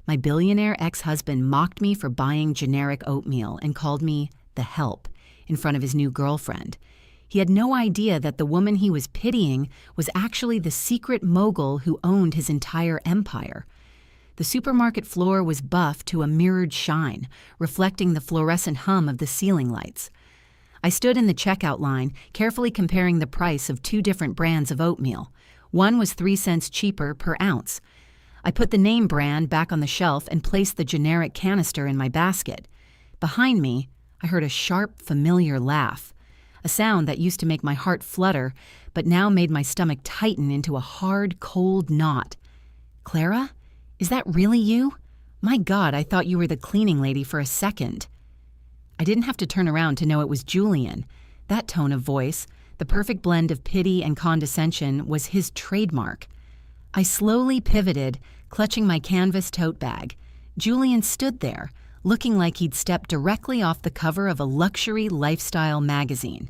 My billionaire ex-husband mocked me for buying generic oatmeal and called me the help in front of his new girlfriend. He had no idea that the woman he was pitying was actually the secret mogul who owned his entire empire. The supermarket floor was buffed to a mirrored shine, reflecting the fluorescent hum of the ceiling lights. I stood in the checkout line, carefully comparing the price of 2 different brands of oatmeal. One was 3 cents cheaper per ounce. I put the name brand back on the shelf and placed the generic canister in my basket. Behind me, I heard a sharp, familiar laugh, a sound that used to make my heart flutter, but now made my stomach tighten into a hard, cold knot. Clara? Is that really you? My God, I thought you were the cleaning lady for a second. I didn't have to turn around to know it was Julian. That tone of voice, the perfect blend of pity and condescension, was his trademark. I slowly pivoted, clutching my canvas tote bag. Julian stood there, looking like he'd stepped directly off the cover of a luxury lifestyle magazine.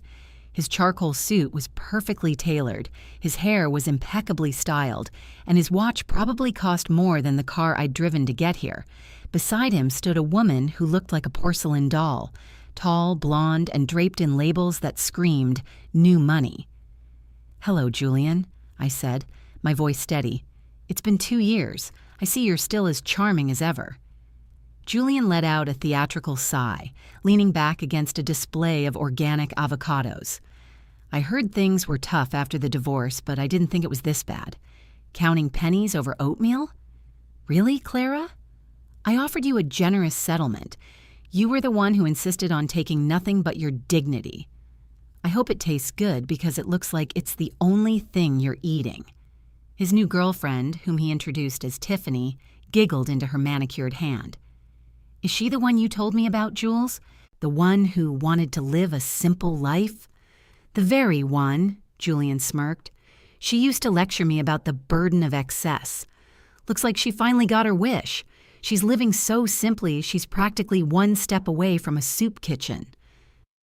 His charcoal suit was perfectly tailored, his hair was impeccably styled, and his watch probably cost more than the car I'd driven to get here. Beside him stood a woman who looked like a porcelain doll, tall, blonde, and draped in labels that screamed, "New money." "Hello, Julian," I said, my voice steady. "It's been 2 years. I see you're still as charming as ever." Julian let out a theatrical sigh, leaning back against a display of organic avocados. I heard things were tough after the divorce, but I didn't think it was this bad. Counting pennies over oatmeal? Really, Clara? I offered you a generous settlement. You were the one who insisted on taking nothing but your dignity. I hope it tastes good because it looks like it's the only thing you're eating. His new girlfriend, whom he introduced as Tiffany, giggled into her manicured hand. Is she the one you told me about, Jules? The one who wanted to live a simple life? The very one, Julian smirked. She used to lecture me about the burden of excess. Looks like she finally got her wish. She's living so simply, she's practically 1 step away from a soup kitchen.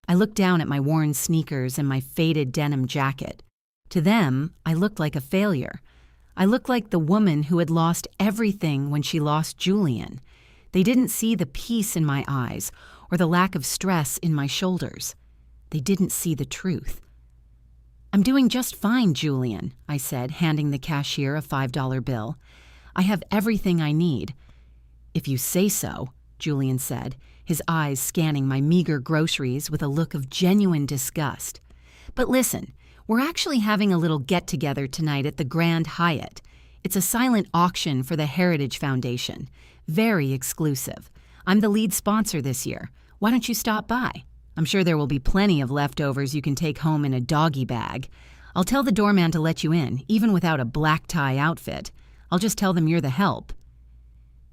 I looked down at my worn sneakers and my faded denim jacket. To them, I looked like a failure. I looked like the woman who had lost everything when she lost Julian. They didn't see the peace in my eyes or the lack of stress in my shoulders. They didn't see the truth. I'm doing just fine, Julian, I said, handing the cashier a $5 bill. I have everything I need. If you say so, Julian said, his eyes scanning my meager groceries with a look of genuine disgust. But listen, we're actually having a little get-together tonight at the Grand Hyatt. It's a silent auction for the Heritage Foundation. Very exclusive. I'm the lead sponsor this year. Why don't you stop by? I'm sure there will be plenty of leftovers you can take home in a doggy bag. I'll tell the doorman to let you in, even without a black tie outfit. I'll just tell them you're the help.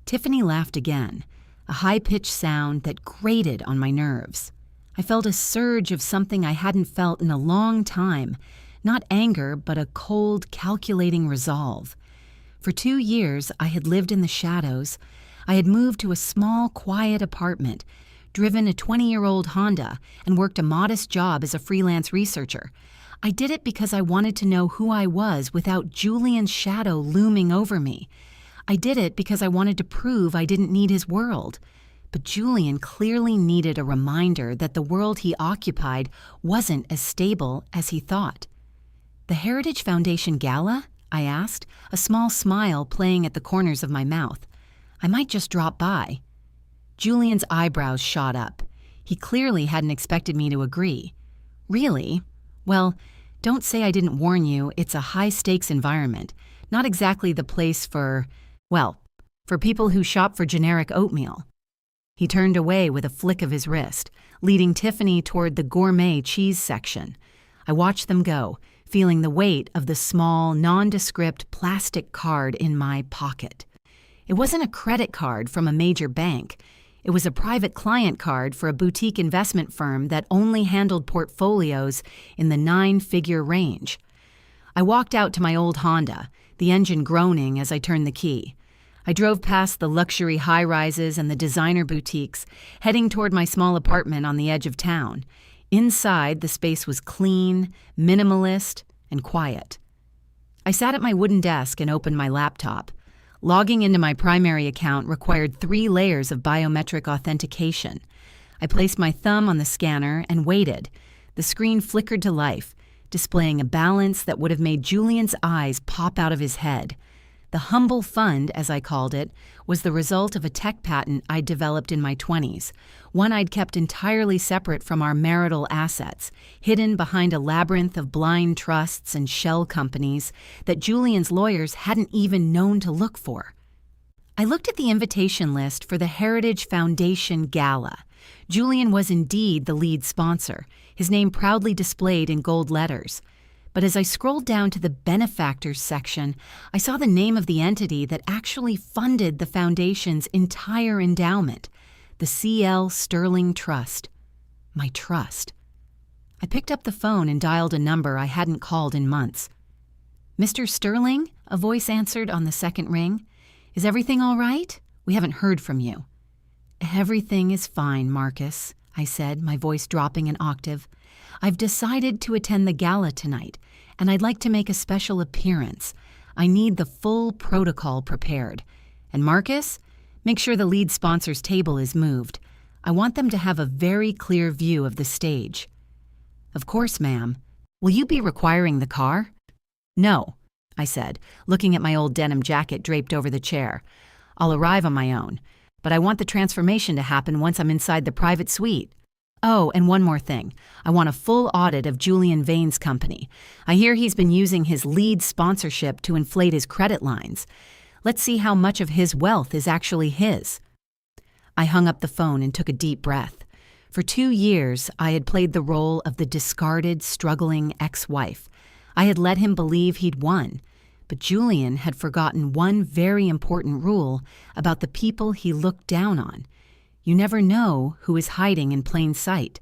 Tiffany laughed again, a high-pitched sound that grated on my nerves. I felt a surge of something I hadn't felt in a long time, not anger, but a cold, calculating resolve. For 2 years, I had lived in the shadows. I had moved to a small, quiet apartment, driven a 20-year-old Honda, and worked a modest job as a freelance researcher. I did it because I wanted to know who I was without Julian's shadow looming over me. I did it because I wanted to prove I didn't need his world. But Julian clearly needed a reminder that the world he occupied wasn't as stable as he thought. "The Heritage Foundation Gala?" I asked, a small smile playing at the corners of my mouth. "I might just drop by." Julian's eyebrows shot up. He clearly hadn't expected me to agree. "Really? Well, don't say I didn't warn you. It's a high-stakes environment. Not exactly the place for people who shop for generic oatmeal." He turned away with a flick of his wrist, leading Tiffany toward the gourmet cheese section. I watched them go, feeling the weight of the small, nondescript plastic card in my pocket. It wasn't a credit card from a major bank. It was a private client card for a boutique investment firm that only handled portfolios in the 9-figure range. I walked out to my old Honda, the engine groaning as I turned the key. I drove past the luxury high-rises and the designer boutiques, heading toward my small apartment on the edge of town. Inside, the space was clean, minimalist, and quiet. I sat at my wooden desk and opened my laptop. Logging into my primary account required 3 layers of biometric authentication. I placed my thumb on the scanner and waited. The screen flickered to life, displaying a balance that would have made Julian's eyes pop out of his head. The humble fund, as I called it, was the result of a tech patent I'd developed in my 20s, one I'd kept entirely separate from our marital assets, hidden behind a labyrinth of blind trusts and shell companies that Julian's lawyers hadn't even known to look for. I looked at the invitation list for the Heritage Foundation Gala. Julian was indeed the lead sponsor, his name proudly displayed in gold letters. But as I scrolled down to the benefactors section, I saw the name of the entity that actually funded the foundation's entire endowment, the C.L. Sterling Trust. My trust. I picked up the phone and dialed a number I hadn't called in months. "Mr. Sterling?" a voice answered on the second ring. "Is everything all right? We haven't heard from you." "Everything is fine, Marcus," I said, my voice dropping an octave. "I've decided to attend the gala tonight, and I'd like to make a special appearance. I need the full protocol prepared. And Marcus, make sure the lead sponsor's table is moved. I want them to have a very clear view of the stage." "Of course, ma'am. Will you be requiring the car?" "No," I said, looking at my old denim jacket draped over the chair. "I'll arrive on my own, but I want the transformation to happen once I'm inside the private suite. Oh, and one more thing. I want a full audit of Julian Vane's company. I hear he's been using his lead sponsorship to inflate his credit lines. Let's see how much of his wealth is actually his." I hung up the phone and took a deep breath. For 2 years, I had played the role of the discarded, struggling ex-wife. I had let him believe he'd won. But Julian had forgotten one very important rule about the people he looked down on. You never know who is hiding in plain sight.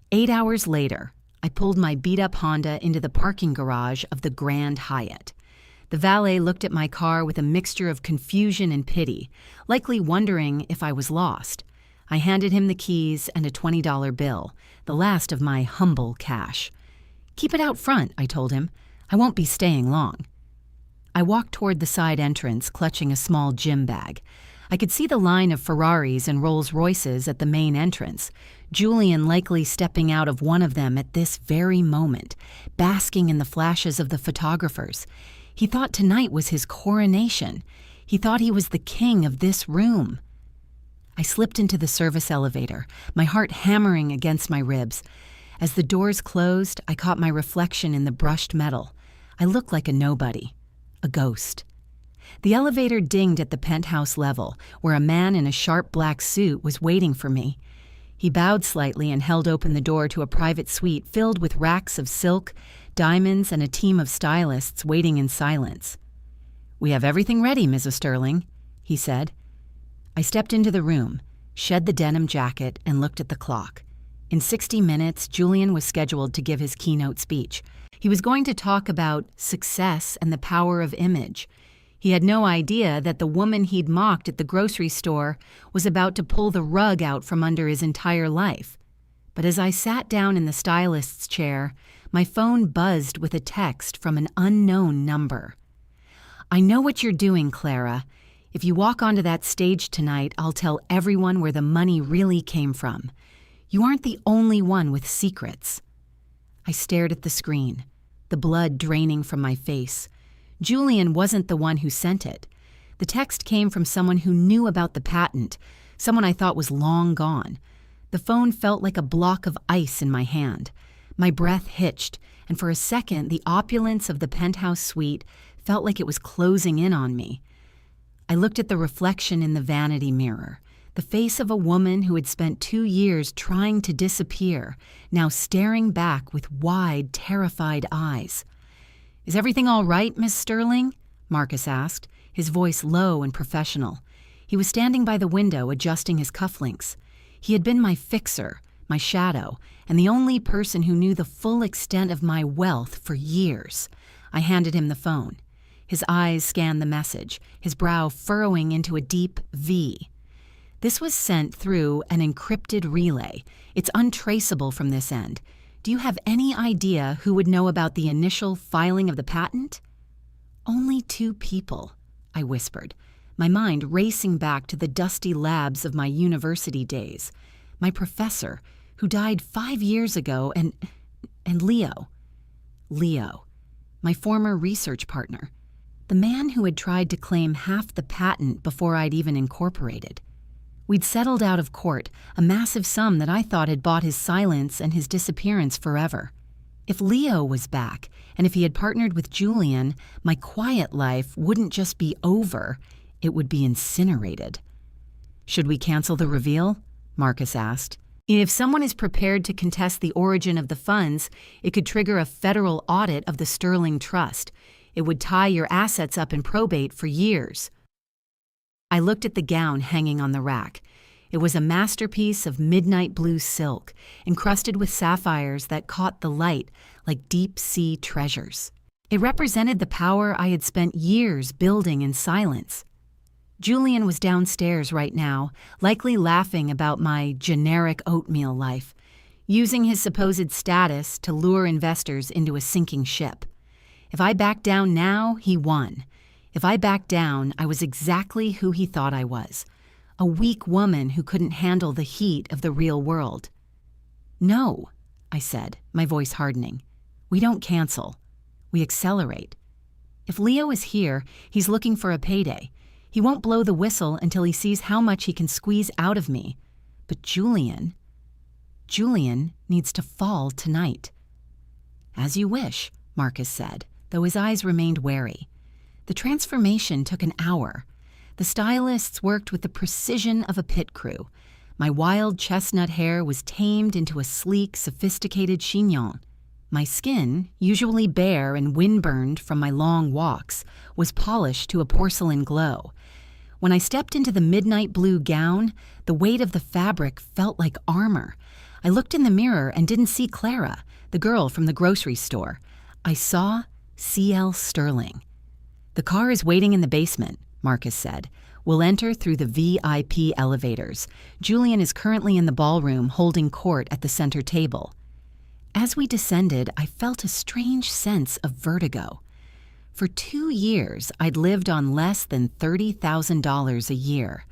8 hours later, I pulled my beat-up Honda into the parking garage of the Grand Hyatt. The valet looked at my car with a mixture of confusion and pity, likely wondering if I was lost. I handed him the keys and a $20 bill, the last of my humble cash. "Keep it out front," I told him. "I won't be staying long." I walked toward the side entrance, clutching a small gym bag. I could see the line of Ferraris and Rolls-Royces at the main entrance, Julian likely stepping out of one of them at this very moment, basking in the flashes of the photographers. He thought tonight was his coronation. He thought he was the king of this room. I slipped into the service elevator, my heart hammering against my ribs. As the doors closed, I caught my reflection in the brushed metal. I looked like a nobody, a ghost. The elevator dinged at the penthouse level, where a man in a sharp black suit was waiting for me. He bowed slightly and held open the door to a private suite filled with racks of silk, diamonds, and a team of stylists waiting in silence. "We have everything ready, Mrs. Sterling," he said. I stepped into the room, shed the denim jacket, and looked at the clock. In 60 minutes, Julian was scheduled to give his keynote speech. He was going to talk about success and the power of image. He had no idea that the woman he'd mocked at the grocery store was about to pull the rug out from under his entire life. But as I sat down in the stylist's chair, my phone buzzed with a text from an unknown number. "I know what you're doing, Clara. If you walk onto that stage tonight, I'll tell everyone where the money really came from. You aren't the only one with secrets." I stared at the screen, the blood draining from my face. Julian wasn't the one who sent it. The text came from someone who knew about the patent, someone I thought was long gone. The phone felt like a block of ice in my hand. My breath hitched, and for a second the opulence of the penthouse suite felt like it was closing in on me. I looked at the reflection in the vanity mirror, the face of a woman who had spent 2 years trying to disappear, now staring back with wide, terrified eyes. "Is everything all right, Miss Sterling?" Marcus asked, his voice low and professional. He was standing by the window, adjusting his cufflinks. He had been my fixer, my shadow, and the only person who knew the full extent of my wealth for years. I handed him the phone. His eyes scanned the message, his brow furrowing into a deep V. "This was sent through an encrypted relay. It's untraceable from this end. Do you have any idea who would know about the initial filing of the patent?" "Only 2 people," I whispered, my mind racing back to the dusty labs of my university days. My professor, who died 5 years ago, and Leo. Leo, my former research partner. The man who had tried to claim half the patent before I'd even incorporated. We'd settled out of court, a massive sum that I thought had bought his silence and his disappearance forever. If Leo was back, and if he had partnered with Julian, my quiet life wouldn't just be over, it would be incinerated. Should we cancel the reveal? Marcus asked. If someone is prepared to contest the origin of the funds, it could trigger a federal audit of the Sterling Trust. It would tie your assets up in probate for years. I looked at the gown hanging on the rack. It was a masterpiece of midnight blue silk, encrusted with sapphires that caught the light like deep-sea treasures. It represented the power I had spent years building in silence. Julian was downstairs right now, likely laughing about my generic oatmeal life, using his supposed status to lure investors into a sinking ship. If I backed down now, he won. If I backed down, I was exactly who he thought I was. A weak woman who couldn't handle the heat of the real world. No, I said, my voice hardening. We don't cancel. We accelerate. If Leo is here, he's looking for a payday. He won't blow the whistle until he sees how much he can squeeze out of me. But Julian needs to fall tonight. As you wish, Marcus said, though his eyes remained wary. The transformation took an hour. The stylists worked with the precision of a pit crew. My wild chestnut hair was tamed into a sleek, sophisticated chignon. My skin, usually bare and windburned from my long walks, was polished to a porcelain glow. When I stepped into the midnight blue gown, the weight of the fabric felt like armor. I looked in the mirror and didn't see Clara, the girl from the grocery store. I saw C.L. Sterling. The car is waiting in the basement, Marcus said. We'll enter through the VIP elevators. Julian is currently in the ballroom holding court at the center table. As we descended, I felt a strange sense of vertigo. For 2 years, I'd lived on less than $30,000 a year.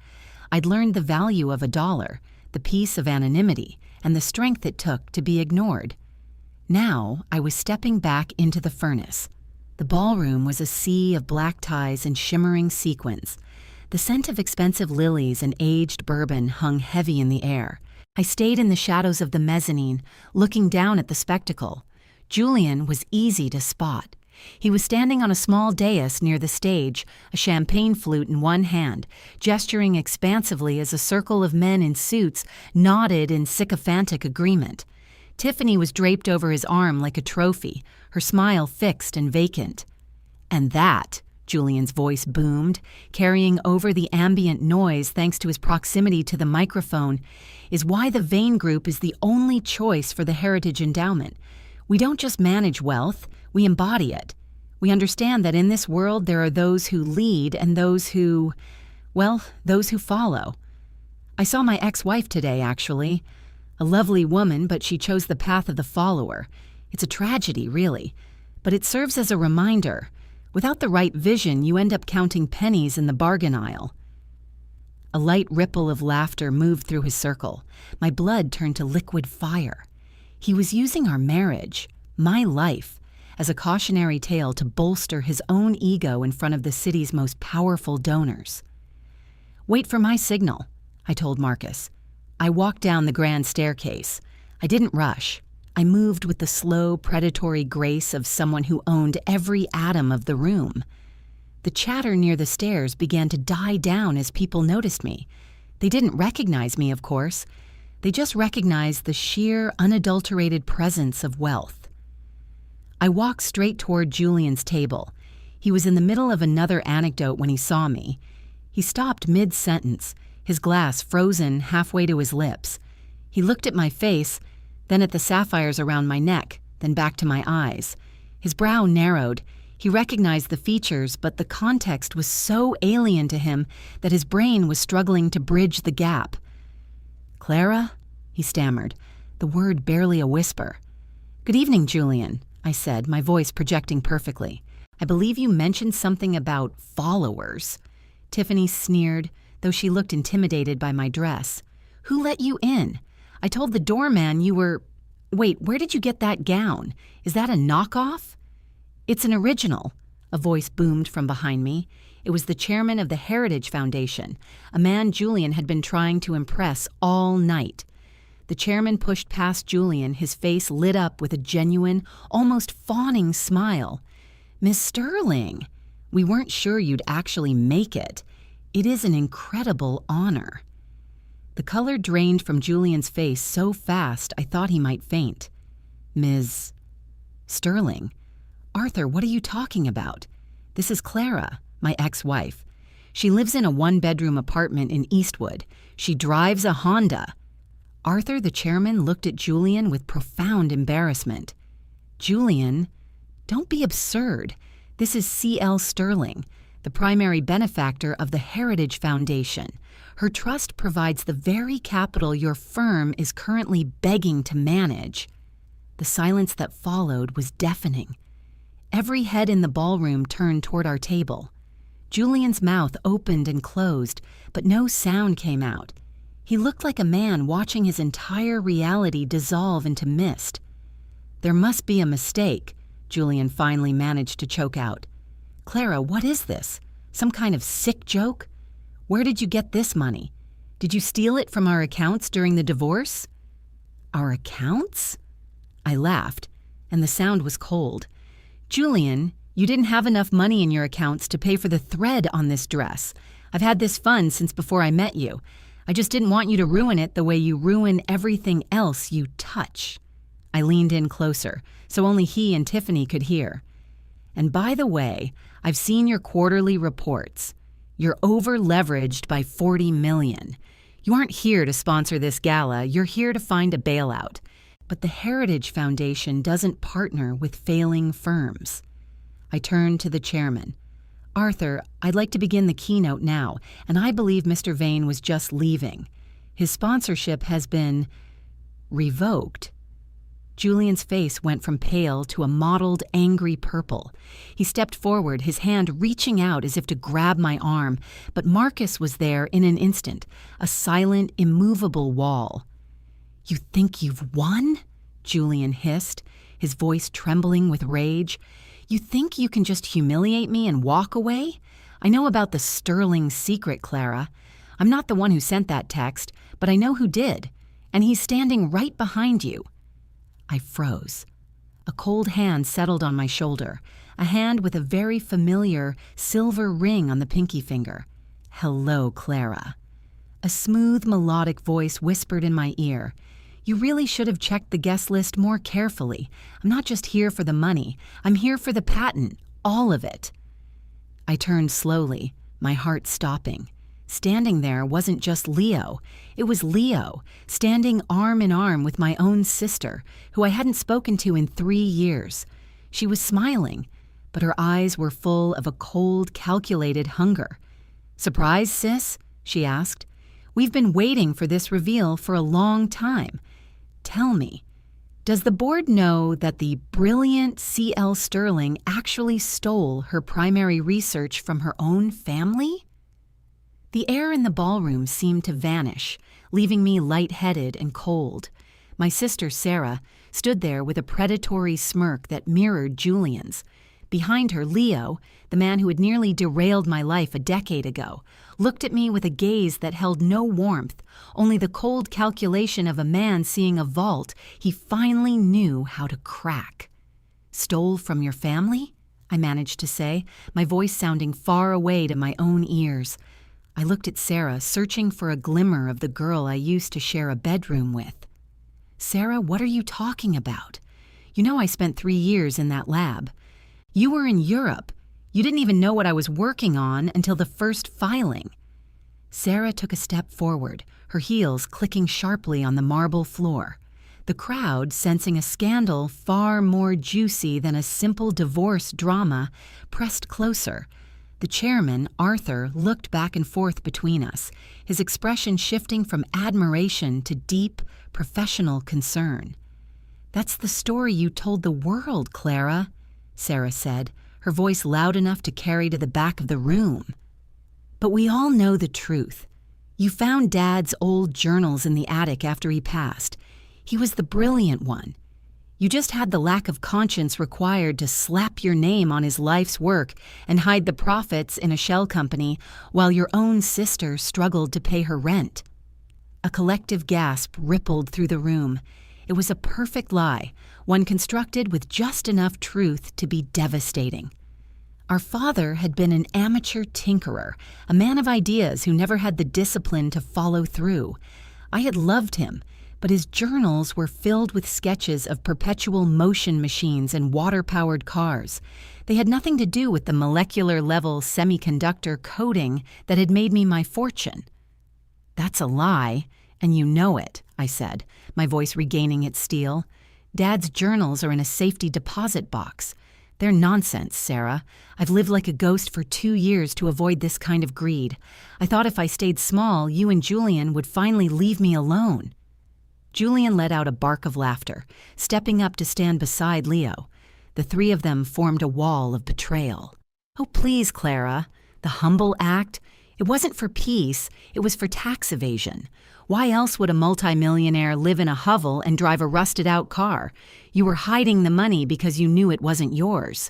I'd learned the value of $1, the peace of anonymity, and the strength it took to be ignored. Now, I was stepping back into the furnace. The ballroom was a sea of black ties and shimmering sequins. The scent of expensive lilies and aged bourbon hung heavy in the air. I stayed in the shadows of the mezzanine, looking down at the spectacle. Julian was easy to spot. He was standing on a small dais near the stage, a champagne flute in one hand, gesturing expansively as a circle of men in suits nodded in sycophantic agreement. Tiffany was draped over his arm like a trophy, her smile fixed and vacant. And that, Julian's voice boomed, carrying over the ambient noise thanks to his proximity to the microphone, is why the Vane Group is the only choice for the Heritage Endowment. We don't just manage wealth, we embody it. We understand that in this world there are those who lead and those who follow. I saw my ex-wife today, actually. A lovely woman, but she chose the path of the follower. It's a tragedy, really. But it serves as a reminder. Without the right vision, you end up counting pennies in the bargain aisle. A light ripple of laughter moved through his circle. My blood turned to liquid fire. He was using our marriage, my life, as a cautionary tale to bolster his own ego in front of the city's most powerful donors. Wait for my signal, I told Marcus. I walked down the grand staircase. I didn't rush. I moved with the slow, predatory grace of someone who owned every atom of the room. The chatter near the stairs began to die down as people noticed me. They didn't recognize me, of course. They just recognized the sheer, unadulterated presence of wealth. I walked straight toward Julian's table. He was in the middle of another anecdote when he saw me. He stopped mid-sentence, his glass frozen halfway to his lips. He looked at my face, then at the sapphires around my neck, then back to my eyes. His brow narrowed. He recognized the features, but the context was so alien to him that his brain was struggling to bridge the gap. "Clara?" he stammered, the word barely a whisper. "Good evening, Julian," I said, my voice projecting perfectly. I believe you mentioned something about followers." Tiffany sneered, though she looked intimidated by my dress. "Who let you in? I told the doorman you were— Wait, where did you get that gown? Is that a knockoff?" "It's an original," a voice boomed from behind me. It was the chairman of the Heritage Foundation, a man Julian had been trying to impress all night. The chairman pushed past Julian, his face lit up with a genuine, almost fawning smile. "Miss Sterling, we weren't sure you'd actually make it. It is an incredible honor." The color drained from Julian's face so fast I thought he might faint. "Ms. Sterling? Arthur, what are you talking about? This is Clara, my ex-wife. She lives in a one-bedroom apartment in Eastwood. She drives a Honda." Arthur, the chairman, looked at Julian with profound embarrassment. "Julian, don't be absurd. This is C.L. Sterling, the primary benefactor of the Heritage Foundation. Her trust provides the very capital your firm is currently begging to manage." The silence that followed was deafening. Every head in the ballroom turned toward our table. Julian's mouth opened and closed, but no sound came out. He looked like a man watching his entire reality dissolve into mist. "There must be a mistake," Julian finally managed to choke out. "Clara, what is this? Some kind of sick joke? Where did you get this money? Did you steal it from our accounts during the divorce?" "Our accounts?" I laughed, and the sound was cold. "Julian, you didn't have enough money in your accounts to pay for the thread on this dress. I've had this fund since before I met you. I just didn't want you to ruin it the way you ruin everything else you touch." I leaned in closer, so only he and Tiffany could hear. "And by the way, I've seen your quarterly reports. You're over-leveraged by $40 million. You aren't here to sponsor this gala, you're here to find a bailout. But the Heritage Foundation doesn't partner with failing firms." I turned to the chairman. "Arthur, I'd like to begin the keynote now, and I believe Mr. Vane was just leaving. His sponsorship has been revoked." Julian's face went from pale to a mottled, angry purple. He stepped forward, his hand reaching out as if to grab my arm, but Marcus was there in an instant, a silent, immovable wall. "You think you've won?" Julian hissed, his voice trembling with rage. "You think you can just humiliate me and walk away? I know about the Sterling secret, Clara. I'm not the one who sent that text, but I know who did, and he's standing right behind you." I froze. A cold hand settled on my shoulder, a hand with a very familiar silver ring on the pinky finger. "Hello, Clara." A smooth, melodic voice whispered in my ear. "You really should have checked the guest list more carefully. I'm not just here for the money. I'm here for the patent, all of it." I turned slowly, my heart stopping. Standing there wasn't just Leo. It was Leo, standing arm in arm with my own sister, who I hadn't spoken to in 3 years. She was smiling, but her eyes were full of a cold, calculated hunger. "Surprise, sis?" she asked. "We've been waiting for this reveal for a long time. Tell me, does the board know that the brilliant C.L. Sterling actually stole her primary research from her own family?" The air in the ballroom seemed to vanish, leaving me lightheaded and cold. My sister, Sarah, stood there with a predatory smirk that mirrored Julian's. Behind her, Leo, the man who had nearly derailed my life a decade ago, looked at me with a gaze that held no warmth, only the cold calculation of a man seeing a vault he finally knew how to crack. "Stole from your family?" I managed to say, my voice sounding far away to my own ears. I looked at Sarah, searching for a glimmer of the girl I used to share a bedroom with. "Sarah, what are you talking about? You know I spent 3 years in that lab. You were in Europe. You didn't even know what I was working on until the first filing." Sarah took a step forward, her heels clicking sharply on the marble floor. The crowd, sensing a scandal far more juicy than a simple divorce drama, pressed closer. The chairman, Arthur, looked back and forth between us, his expression shifting from admiration to deep, professional concern. "That's the story you told the world, Clara," Sarah said, her voice loud enough to carry to the back of the room. "But we all know the truth. You found Dad's old journals in the attic after he passed. He was the brilliant one. You just had the lack of conscience required to slap your name on his life's work and hide the profits in a shell company while your own sister struggled to pay her rent." A collective gasp rippled through the room. It was a perfect lie, one constructed with just enough truth to be devastating. Our father had been an amateur tinkerer, a man of ideas who never had the discipline to follow through. I had loved him, but his journals were filled with sketches of perpetual motion machines and water-powered cars. They had nothing to do with the molecular-level semiconductor coding that had made me my fortune. "That's a lie, and you know it," I said, my voice regaining its steel. "Dad's journals are in a safety deposit box. They're nonsense, Sarah. I've lived like a ghost for 2 years to avoid this kind of greed. I thought if I stayed small, you and Julian would finally leave me alone." Julian let out a bark of laughter, stepping up to stand beside Leo. The three of them formed a wall of betrayal. "Oh, please, Clara. The humble act? It wasn't for peace, it was for tax evasion. Why else would a multimillionaire live in a hovel and drive a rusted-out car? You were hiding the money because you knew it wasn't yours."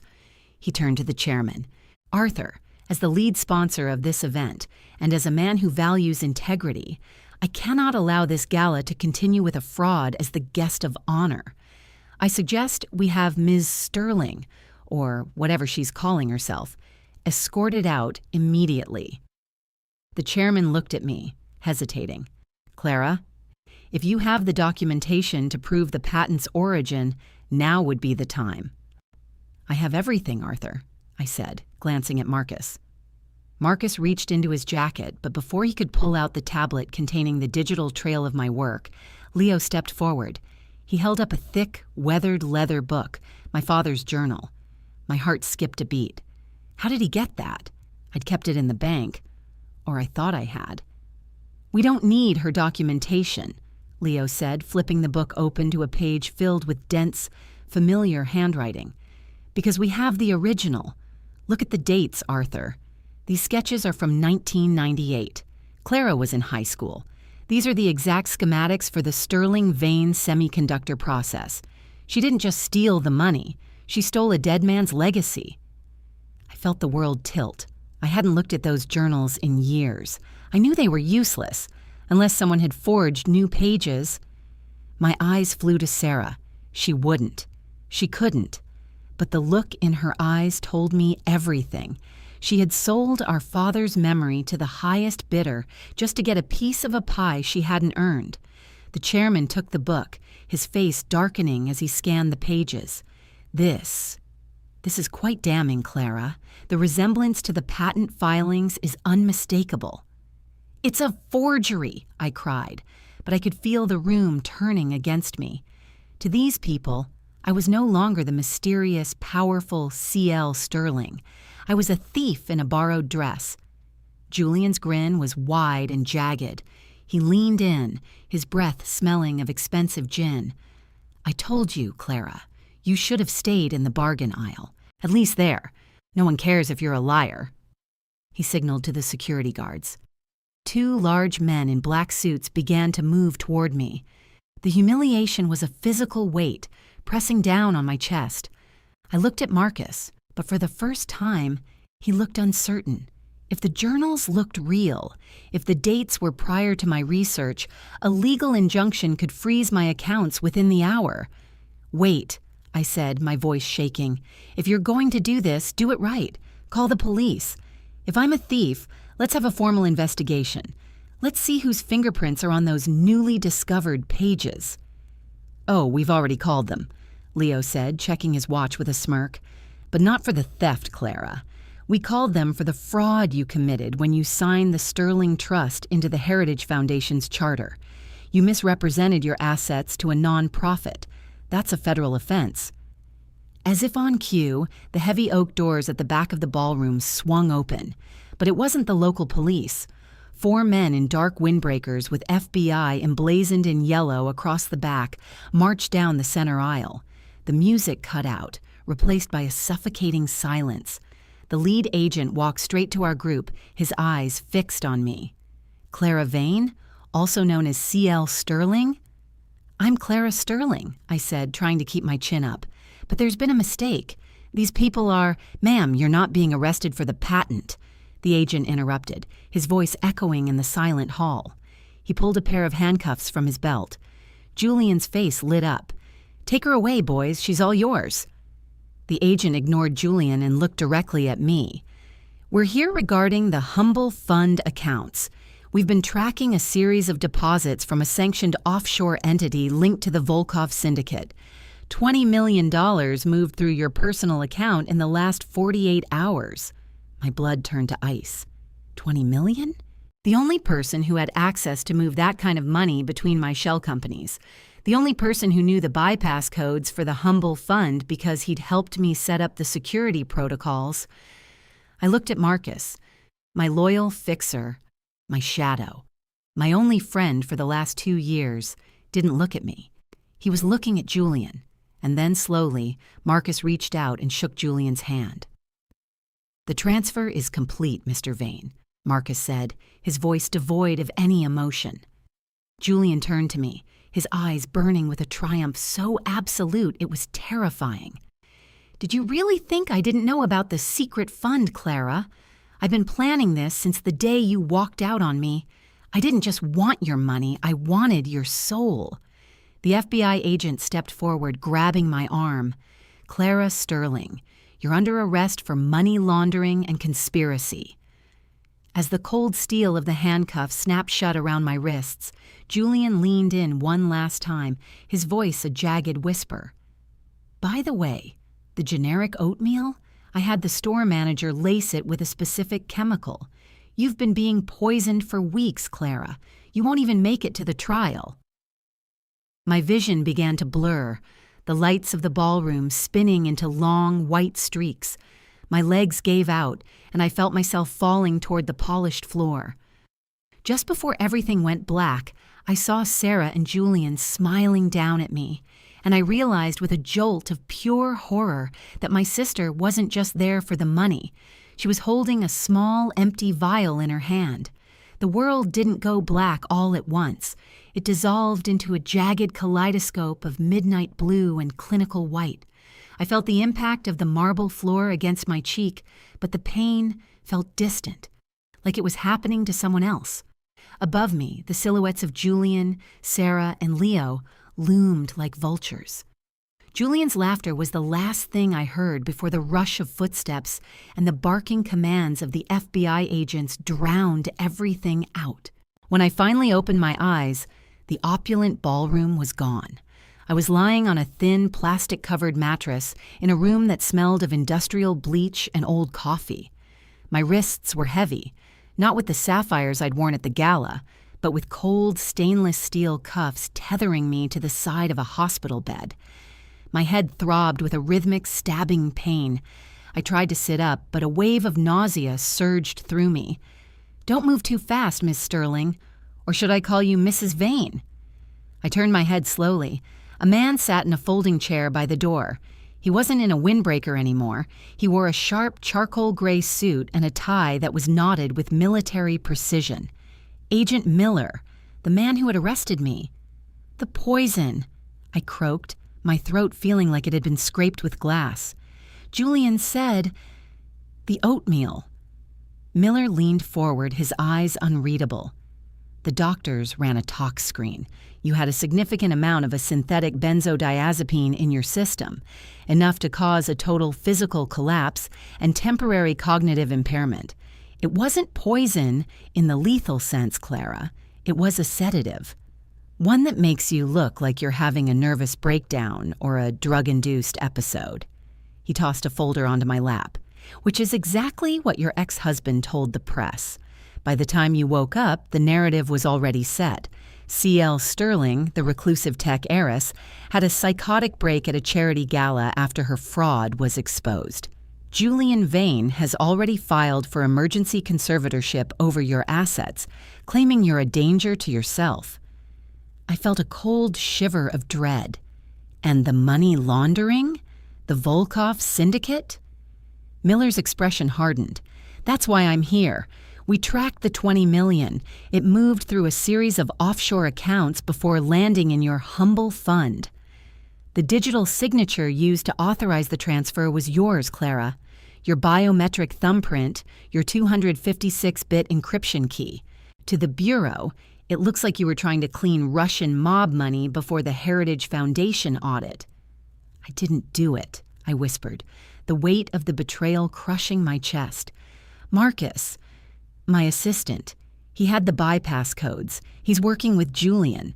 He turned to the chairman. "Arthur, as the lead sponsor of this event, and as a man who values integrity, I cannot allow this gala to continue with a fraud as the guest of honor. I suggest we have Ms. Sterling, or whatever she's calling herself, escorted out immediately." The chairman looked at me, hesitating. "Clara, if you have the documentation to prove the patent's origin, now would be the time." "I have everything, Arthur," I said, glancing at Marcus. Marcus reached into his jacket, but before he could pull out the tablet containing the digital trail of my work, Leo stepped forward. He held up a thick, weathered leather book, my father's journal. My heart skipped a beat. How did he get that? I'd kept it in the bank. Or I thought I had. "We don't need her documentation," Leo said, flipping the book open to a page filled with dense, familiar handwriting. "Because we have the original. Look at the dates, Arthur. These sketches are from 1998. Clara was in high school. These are the exact schematics for the Sterling vein semiconductor process. She didn't just steal the money. She stole a dead man's legacy." I felt the world tilt. I hadn't looked at those journals in years. I knew they were useless, unless someone had forged new pages. My eyes flew to Sarah. She wouldn't. She couldn't. But the look in her eyes told me everything. She had sold our father's memory to the highest bidder just to get a piece of a pie she hadn't earned. The chairman took the book, his face darkening as he scanned the pages. This is quite damning, Clara. The resemblance to the patent filings is unmistakable." "It's a forgery," I cried, but I could feel the room turning against me. To these people, I was no longer the mysterious, powerful C.L. Sterling. I was a thief in a borrowed dress. Julian's grin was wide and jagged. He leaned in, his breath smelling of expensive gin. "I told you, Clara, you should have stayed in the bargain aisle. At least there. No one cares if you're a liar." He signaled to the security guards. 2 large men in black suits began to move toward me. The humiliation was a physical weight, pressing down on my chest. I looked at Marcus, but for the first time, he looked uncertain. If the journals looked real, if the dates were prior to my research, a legal injunction could freeze my accounts within the hour. "Wait," I said, my voice shaking. "If you're going to do this, do it right. Call the police. If I'm a thief, let's have a formal investigation. Let's see whose fingerprints are on those newly discovered pages." "Oh, we've already called them," Leo said, checking his watch with a smirk. "But not for the theft, Clara. We called them for the fraud you committed when you signed the Sterling Trust into the Heritage Foundation's charter. You misrepresented your assets to a non-profit. That's a federal offense." As if on cue, the heavy oak doors at the back of the ballroom swung open. But it wasn't the local police. 4 men in dark windbreakers with FBI emblazoned in yellow across the back marched down the center aisle. The music cut out, replaced by a suffocating silence. The lead agent walked straight to our group, his eyes fixed on me. Clara Vane, also known as C.L. Sterling? I'm Clara Sterling, I said, trying to keep my chin up. But there's been a mistake. These people are— Ma'am, you're not being arrested for the patent. The agent interrupted, his voice echoing in the silent hall. He pulled a pair of handcuffs from his belt. Julian's face lit up. Take her away, boys. She's all yours. The agent ignored Julian and looked directly at me. We're here regarding the Humble Fund accounts. We've been tracking a series of deposits from a sanctioned offshore entity linked to the Volkov Syndicate. $20 million moved through your personal account in the last 48 hours. My blood turned to ice. 20 million? The only person who had access to move that kind of money between my shell companies. The only person who knew the bypass codes for the Humble Fund because he'd helped me set up the security protocols. I looked at Marcus, my loyal fixer, my shadow. My only friend for the last 2 years didn't look at me. He was looking at Julian, and then slowly, Marcus reached out and shook Julian's hand. The transfer is complete, Mr. Vane, Marcus said, his voice devoid of any emotion. Julian turned to me, his eyes burning with a triumph so absolute it was terrifying. Did you really think I didn't know about the secret fund, Clara? I've been planning this since the day you walked out on me. I didn't just want your money, I wanted your soul. The FBI agent stepped forward, grabbing my arm. Clara Sterling, you're under arrest for money laundering and conspiracy. As the cold steel of the handcuffs snapped shut around my wrists, Julian leaned in one last time, his voice a jagged whisper. By the way, the generic oatmeal? I had the store manager lace it with a specific chemical. You've been being poisoned for weeks, Clara. You won't even make it to the trial. My vision began to blur, the lights of the ballroom spinning into long, white streaks. My legs gave out, and I felt myself falling toward the polished floor. Just before everything went black, I saw Sarah and Julian smiling down at me, and I realized with a jolt of pure horror that my sister wasn't just there for the money. She was holding a small, empty vial in her hand. The world didn't go black all at once. It dissolved into a jagged kaleidoscope of midnight blue and clinical white. I felt the impact of the marble floor against my cheek, but the pain felt distant, like it was happening to someone else. Above me, the silhouettes of Julian, Sarah, and Leo loomed like vultures. Julian's laughter was the last thing I heard before the rush of footsteps and the barking commands of the FBI agents drowned everything out. When I finally opened my eyes, the opulent ballroom was gone. I was lying on a thin, plastic-covered mattress in a room that smelled of industrial bleach and old coffee. My wrists were heavy, not with the sapphires I'd worn at the gala, but with cold, stainless steel cuffs tethering me to the side of a hospital bed. My head throbbed with a rhythmic, stabbing pain. I tried to sit up, but a wave of nausea surged through me. Don't move too fast, Miss Sterling. Or should I call you Mrs. Vane? I turned my head slowly. A man sat in a folding chair by the door. He wasn't in a windbreaker anymore. He wore a sharp charcoal gray suit and a tie that was knotted with military precision. Agent Miller, the man who had arrested me. The poison, I croaked, my throat feeling like it had been scraped with glass. Julian said, the oatmeal. Miller leaned forward, his eyes unreadable. The doctors ran a tox screen. You had a significant amount of a synthetic benzodiazepine in your system, enough to cause a total physical collapse and temporary cognitive impairment. It wasn't poison in the lethal sense, Clara. It was a sedative. One that makes you look like you're having a nervous breakdown or a drug-induced episode. He tossed a folder onto my lap, which is exactly what your ex-husband told the press. By the time you woke up, the narrative was already set. C.L. Sterling, the reclusive tech heiress, had a psychotic break at a charity gala after her fraud was exposed. Julian Vane has already filed for emergency conservatorship over your assets, claiming you're a danger to yourself. I felt a cold shiver of dread. And the money laundering? The Volkov Syndicate? Miller's expression hardened. That's why I'm here. We tracked the $20 million. It moved through a series of offshore accounts before landing in your humble fund. The digital signature used to authorize the transfer was yours, Clara. Your biometric thumbprint, your 256-bit encryption key. To the Bureau, it looks like you were trying to clean Russian mob money before the Heritage Foundation audit. I didn't do it, I whispered, the weight of the betrayal crushing my chest. Marcus, my assistant, he had the bypass codes. He's working with Julian.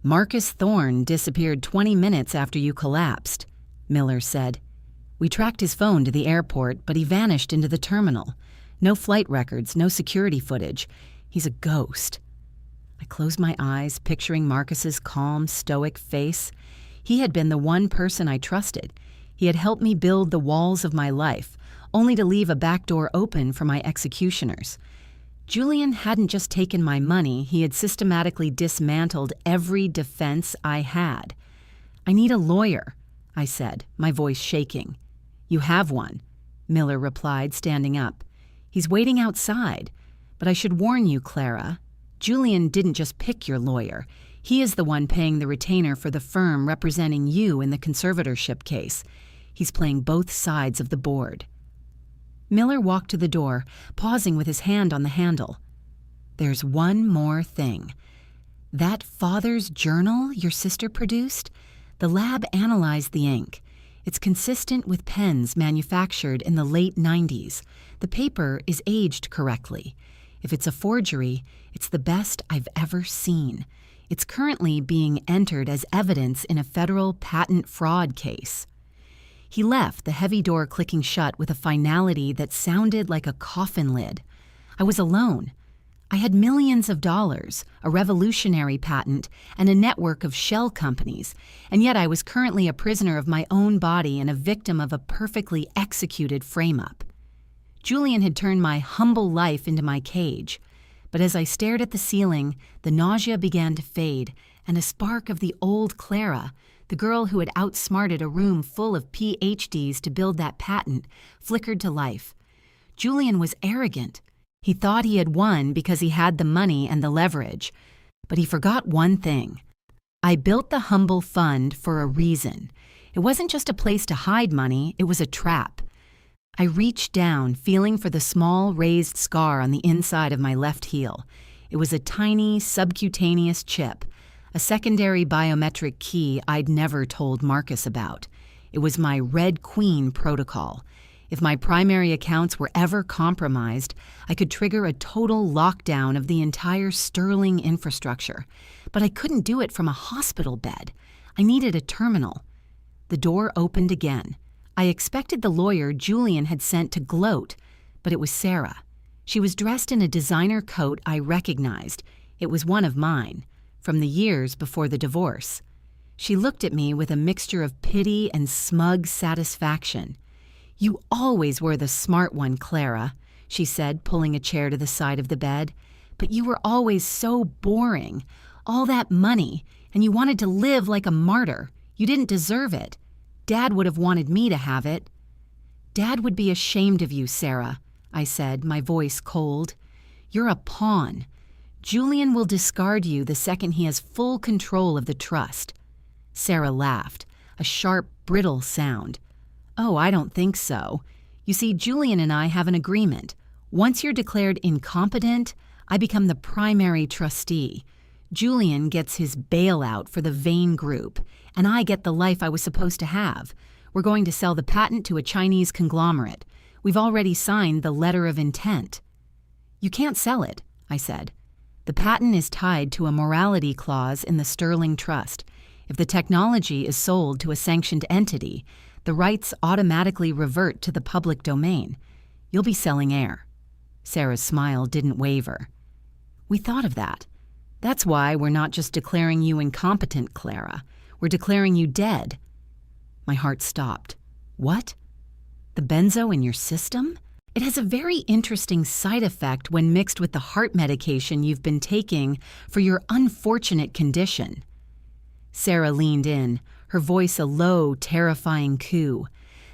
Marcus Thorne disappeared 20 minutes after you collapsed, Miller said. We tracked his phone to the airport, but he vanished into the terminal. No flight records, no security footage. He's a ghost. I closed my eyes, picturing Marcus's calm, stoic face. He had been the one person I trusted. He had helped me build the walls of my life, only to leave a back door open for my executioners. Julian hadn't just taken my money, he had systematically dismantled every defense I had. I need a lawyer, I said, my voice shaking. You have one, Miller replied, standing up. He's waiting outside. But I should warn you, Clara, Julian didn't just pick your lawyer. He is the one paying the retainer for the firm representing you in the conservatorship case. He's playing both sides of the board. Miller walked to the door, pausing with his hand on the handle. There's one more thing. That father's journal your sister produced? The lab analyzed the ink. It's consistent with pens manufactured in the late 90s. The paper is aged correctly. If it's a forgery, it's the best I've ever seen. It's currently being entered as evidence in a federal patent fraud case. He left, the heavy door clicking shut with a finality that sounded like a coffin lid. I was alone. I had millions of dollars, a revolutionary patent, and a network of shell companies, and yet I was currently a prisoner of my own body and a victim of a perfectly executed frame-up. Julian had turned my humble life into my cage, but as I stared at the ceiling, the nausea began to fade, and a spark of the old Clara, the girl who had outsmarted a room full of PhDs to build that patent, flickered to life. Julian was arrogant. He thought he had won because he had the money and the leverage, but he forgot one thing. I built the Humble Fund for a reason. It wasn't just a place to hide money, it was a trap. I reached down, feeling for the small raised scar on the inside of my left heel. It was a tiny, subcutaneous chip, a secondary biometric key I'd never told Marcus about. It was my Red Queen protocol. If my primary accounts were ever compromised, I could trigger a total lockdown of the entire Sterling infrastructure. But I couldn't do it from a hospital bed. I needed a terminal. The door opened again. I expected the lawyer Julian had sent to gloat, but it was Sarah. She was dressed in a designer coat I recognized. It was one of mine, from the years before the divorce. She looked at me with a mixture of pity and smug satisfaction. You always were the smart one, Clara, she said, pulling a chair to the side of the bed. But you were always so boring. All that money, and you wanted to live like a martyr. You didn't deserve it. Dad would have wanted me to have it. Dad would be ashamed of you, Sarah, I said, my voice cold. You're a pawn. Julian will discard you the second he has full control of the trust. Sarah laughed, a sharp, brittle sound. Oh, I don't think so. You see, Julian and I have an agreement. Once you're declared incompetent, I become the primary trustee. Julian gets his bailout for the Vane Group, and I get the life I was supposed to have. We're going to sell the patent to a Chinese conglomerate. We've already signed the letter of intent. You can't sell it, I said. The patent is tied to a morality clause in the Sterling Trust. If the technology is sold to a sanctioned entity, the rights automatically revert to the public domain. You'll be selling air. Sarah's smile didn't waver. We thought of that. That's why we're not just declaring you incompetent, Clara. We're declaring you dead. My heart stopped. What? The benzo in your system? It has a very interesting side effect when mixed with the heart medication you've been taking for your unfortunate condition. Sarah leaned in, her voice a low, terrifying coo.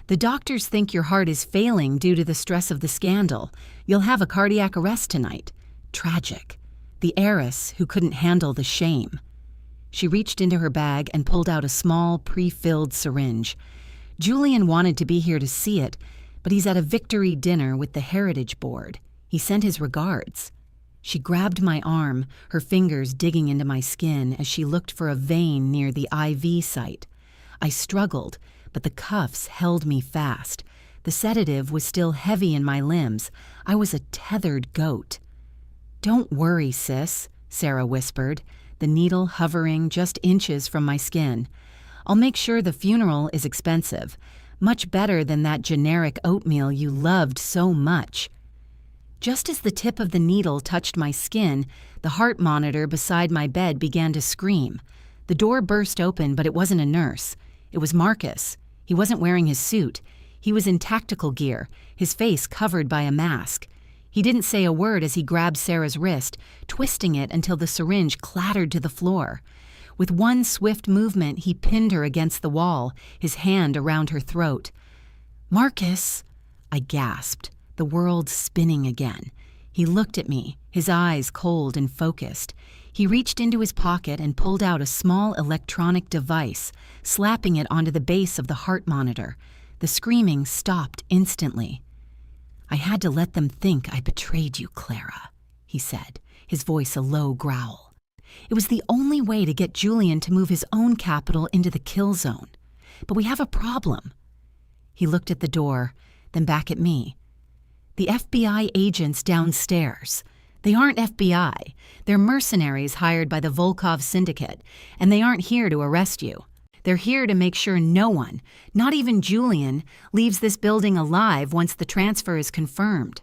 "The doctors think your heart is failing due to the stress of the scandal. You'll have a cardiac arrest tonight." Tragic. The heiress who couldn't handle the shame. She reached into her bag and pulled out a small, pre-filled syringe. Julian wanted to be here to see it, but he's at a victory dinner with the Heritage Board. He sent his regards. She grabbed my arm, her fingers digging into my skin as she looked for a vein near the IV site. I struggled, but the cuffs held me fast. The sedative was still heavy in my limbs. I was a tethered goat. "Don't worry, sis," Sarah whispered, the needle hovering just inches from my skin. "I'll make sure the funeral is expensive. Much better than that generic oatmeal you loved so much." Just as the tip of the needle touched my skin, the heart monitor beside my bed began to scream. The door burst open, but it wasn't a nurse. It was Marcus. He wasn't wearing his suit. He was in tactical gear, his face covered by a mask. He didn't say a word as he grabbed Sarah's wrist, twisting it until the syringe clattered to the floor. With one swift movement, he pinned her against the wall, his hand around her throat. "Marcus!" I gasped, the world spinning again. He looked at me, his eyes cold and focused. He reached into his pocket and pulled out a small electronic device, slapping it onto the base of the heart monitor. The screaming stopped instantly. "I had to let them think I betrayed you, Clara," he said, his voice a low growl. "It was the only way to get Julian to move his own capital into the kill zone. But we have a problem." He looked at the door, then back at me. "The FBI agents downstairs. They aren't FBI. They're mercenaries hired by the Volkov Syndicate, and they aren't here to arrest you. They're here to make sure no one, not even Julian, leaves this building alive once the transfer is confirmed."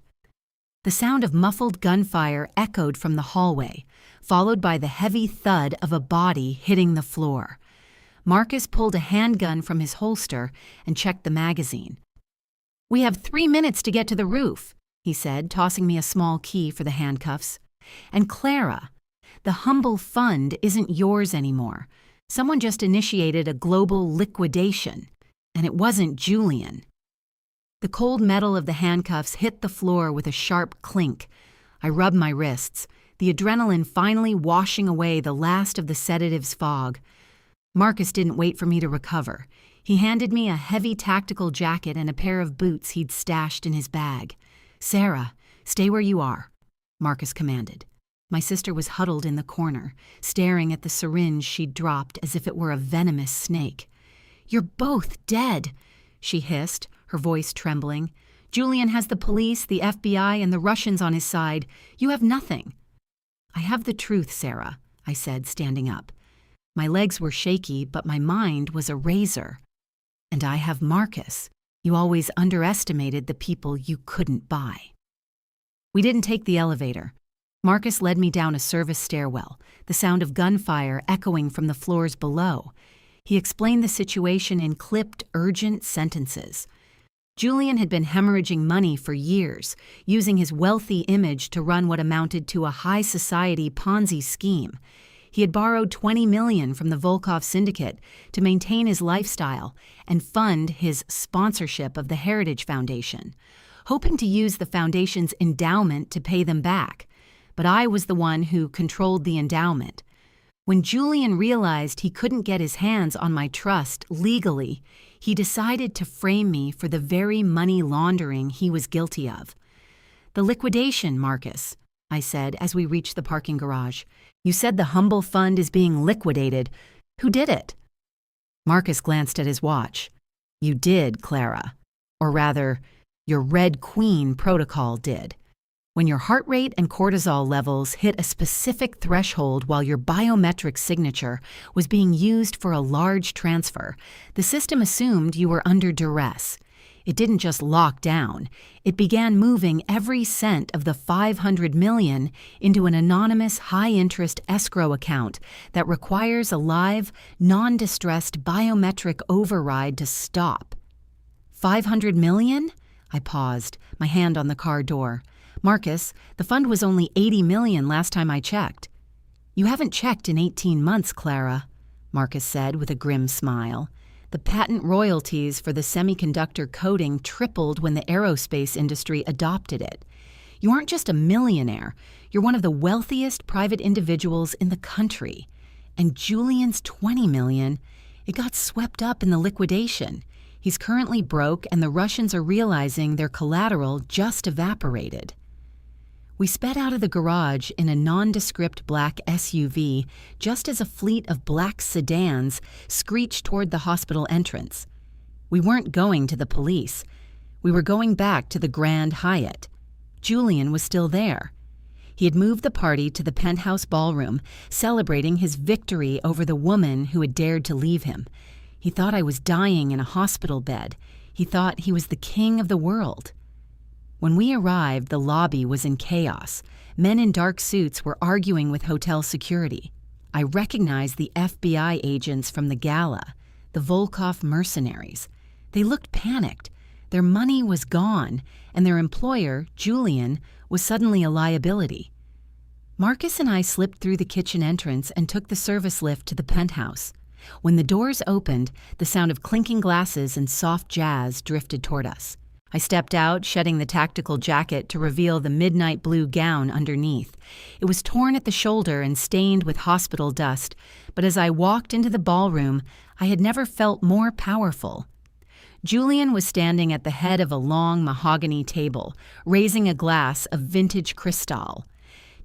The sound of muffled gunfire echoed from the hallway, followed by the heavy thud of a body hitting the floor. Marcus pulled a handgun from his holster and checked the magazine. "We have 3 minutes to get to the roof," he said, tossing me a small key for the handcuffs. "And Clara, the humble fund isn't yours anymore. Someone just initiated a global liquidation, and it wasn't Julian." The cold metal of the handcuffs hit the floor with a sharp clink. I rubbed my wrists, the adrenaline finally washing away the last of the sedative's fog. Marcus didn't wait for me to recover. He handed me a heavy tactical jacket and a pair of boots he'd stashed in his bag. "Sarah, stay where you are," Marcus commanded. My sister was huddled in the corner, staring at the syringe she'd dropped as if it were a venomous snake. "You're both dead," she hissed, her voice trembling. "Julian has the police, the FBI, and the Russians on his side. You have nothing." "I have the truth, Sarah," I said, standing up. My legs were shaky, but my mind was a razor. "And I have Marcus. You always underestimated the people you couldn't buy." We didn't take the elevator. Marcus led me down a service stairwell, the sound of gunfire echoing from the floors below. He explained the situation in clipped, urgent sentences. Julian had been hemorrhaging money for years, using his wealthy image to run what amounted to a high society Ponzi scheme. He had borrowed $20 million from the Volkov Syndicate to maintain his lifestyle and fund his sponsorship of the Heritage Foundation, hoping to use the foundation's endowment to pay them back. But I was the one who controlled the endowment. When Julian realized he couldn't get his hands on my trust legally, he decided to frame me for the very money laundering he was guilty of. "The liquidation, Marcus," I said as we reached the parking garage. "You said the humble fund is being liquidated. Who did it?" Marcus glanced at his watch. "You did, Clara. Or rather, your Red Queen protocol did. When your heart rate and cortisol levels hit a specific threshold while your biometric signature was being used for a large transfer, the system assumed you were under duress. It didn't just lock down. It began moving every cent of the $500 million into an anonymous high-interest escrow account that requires a live, non-distressed biometric override to stop." $500 million? I paused, my hand on the car door. "Marcus, the fund was only $80 million last time I checked." "You haven't checked in 18 months, Clara," Marcus said with a grim smile. The patent royalties for the semiconductor coating tripled when the aerospace industry adopted it. You aren't just a millionaire, you're one of the wealthiest private individuals in the country. And Julian's $20 million, it got swept up in the liquidation. He's currently broke, and the Russians are realizing their collateral just evaporated. We sped out of the garage in a nondescript black SUV just as a fleet of black sedans screeched toward the hospital entrance. We weren't going to the police. We were going back to the Grand Hyatt. Julian was still there. He had moved the party to the penthouse ballroom, celebrating his victory over the woman who had dared to leave him. He thought I was dying in a hospital bed. He thought he was the king of the world. When we arrived, the lobby was in chaos. Men in dark suits were arguing with hotel security. I recognized the FBI agents from the gala, the Volkov mercenaries. They looked panicked. Their money was gone, and their employer, Julian, was suddenly a liability. Marcus and I slipped through the kitchen entrance and took the service lift to the penthouse. When the doors opened, the sound of clinking glasses and soft jazz drifted toward us. I stepped out, shedding the tactical jacket to reveal the midnight blue gown underneath. It was torn at the shoulder and stained with hospital dust, but as I walked into the ballroom, I had never felt more powerful. Julian was standing at the head of a long mahogany table, raising a glass of vintage Cristal.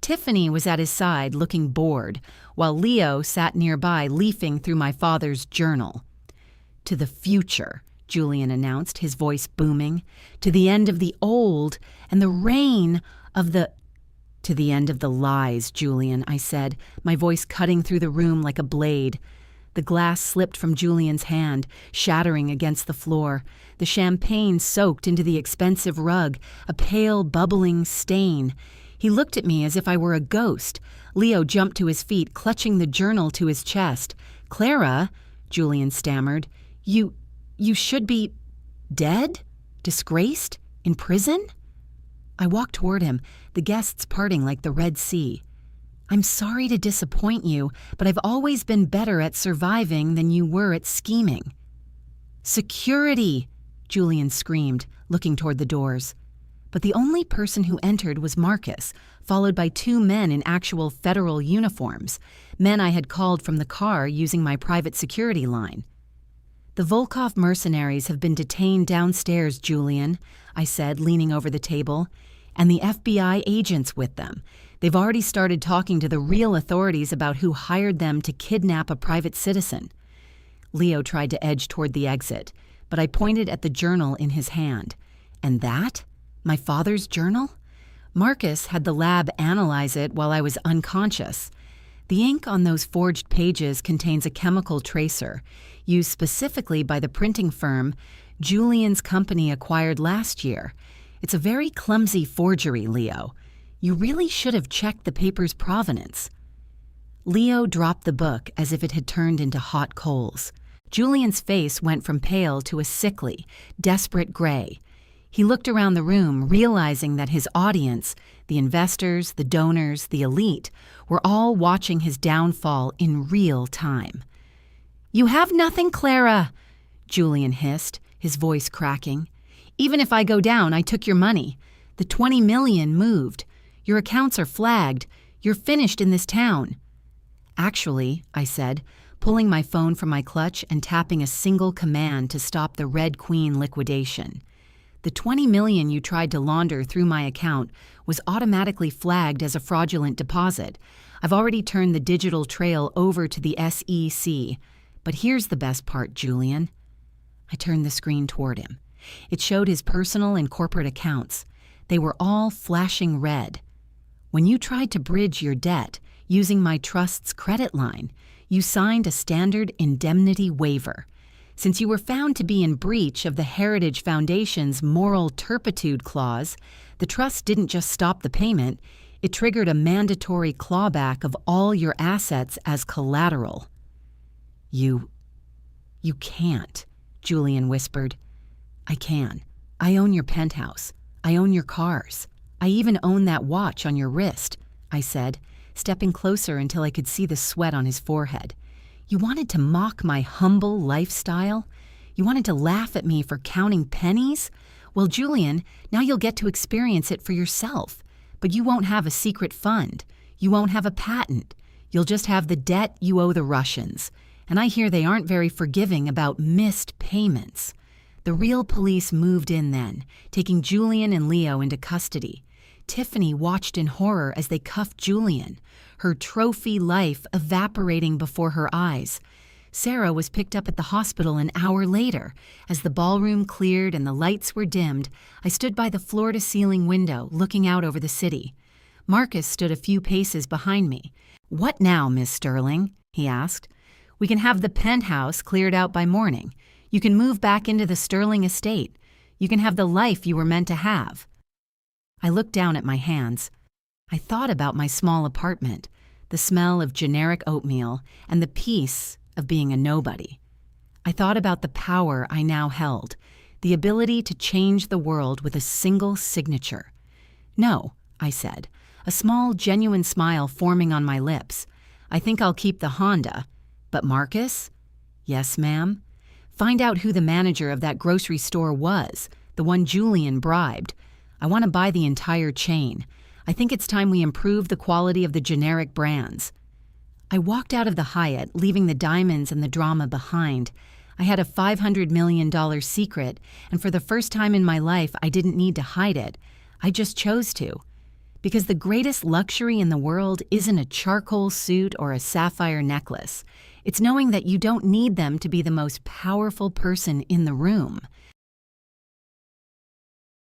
Tiffany was at his side, looking bored, while Leo sat nearby, leafing through my father's journal. "To the future," Julian announced, his voice booming. "To the end of the old and the reign of the—" "To the end of the lies, Julian," I said, my voice cutting through the room like a blade. The glass slipped from Julian's hand, shattering against the floor. The champagne soaked into the expensive rug, a pale, bubbling stain. He looked at me as if I were a ghost. Leo jumped to his feet, clutching the journal to his chest. "Clara," Julian stammered, You should be dead? Disgraced? In prison?" I walked toward him, the guests parting like the Red Sea. "I'm sorry to disappoint you, but I've always been better at surviving than you were at scheming." "Security!" Julian screamed, looking toward the doors. But the only person who entered was Marcus, followed by two men in actual federal uniforms, men I had called from the car using my private security line. "The Volkov mercenaries have been detained downstairs, Julian," I said, leaning over the table, "and the FBI agents with them. They've already started talking to the real authorities about who hired them to kidnap a private citizen." Leo tried to edge toward the exit, but I pointed at the journal in his hand. "And that? My father's journal?" Marcus had the lab analyze it while I was unconscious. The ink on those forged pages contains a chemical tracer, used specifically by the printing firm Julian's company acquired last year. It's a very clumsy forgery, Leo. You really should have checked the paper's provenance." Leo dropped the book as if it had turned into hot coals. Julian's face went from pale to a sickly, desperate gray. He looked around the room, realizing that his audience, the investors, the donors, the elite, were all watching his downfall in real time. "You have nothing, Clara," Julian hissed, his voice cracking. "Even if I go down, I took your money. The $20 million moved. Your accounts are flagged. You're finished in this town." "Actually," I said, pulling my phone from my clutch and tapping a single command to stop the Red Queen liquidation. "The $20 million you tried to launder through my account was automatically flagged as a fraudulent deposit. I've already turned the digital trail over to the SEC. But here's the best part, Julian." I turned the screen toward him. It showed his personal and corporate accounts. They were all flashing red. "When you tried to bridge your debt using my trust's credit line, you signed a standard indemnity waiver. Since you were found to be in breach of the Heritage Foundation's moral turpitude clause, the trust didn't just stop the payment, it triggered a mandatory clawback of all your assets as collateral." You can't," Julian whispered. "I can. I own your penthouse. I own your cars. I even own that watch on your wrist," I said, stepping closer until I could see the sweat on his forehead. You wanted to mock my humble lifestyle? You wanted to laugh at me for counting pennies? Well, Julian, now you'll get to experience it for yourself. But you won't have a secret fund. You won't have a patent. You'll just have the debt you owe the Russians. And I hear they aren't very forgiving about missed payments. The real police moved in then, taking Julian and Leo into custody. Tiffany watched in horror as they cuffed Julian, her trophy life evaporating before her eyes. Sarah was picked up at the hospital an hour later. As the ballroom cleared and the lights were dimmed, I stood by the floor-to-ceiling window, looking out over the city. Marcus stood a few paces behind me. "What now, Miss Sterling?" he asked. "We can have the penthouse cleared out by morning. You can move back into the Sterling estate. You can have the life you were meant to have." I looked down at my hands. I thought about my small apartment, the smell of generic oatmeal, and the peace of being a nobody. I thought about the power I now held, the ability to change the world with a single signature. "No," I said, a small, genuine smile forming on my lips. "I think I'll keep the Honda. But Marcus?" "Yes, ma'am?" "Find out who the manager of that grocery store was, the one Julian bribed. I want to buy the entire chain. I think it's time we improve the quality of the generic brands." I walked out of the Hyatt, leaving the diamonds and the drama behind. I had a $500 million secret, and for the first time in my life, I didn't need to hide it. I just chose to. Because the greatest luxury in the world isn't a charcoal suit or a sapphire necklace. It's knowing that you don't need them to be the most powerful person in the room.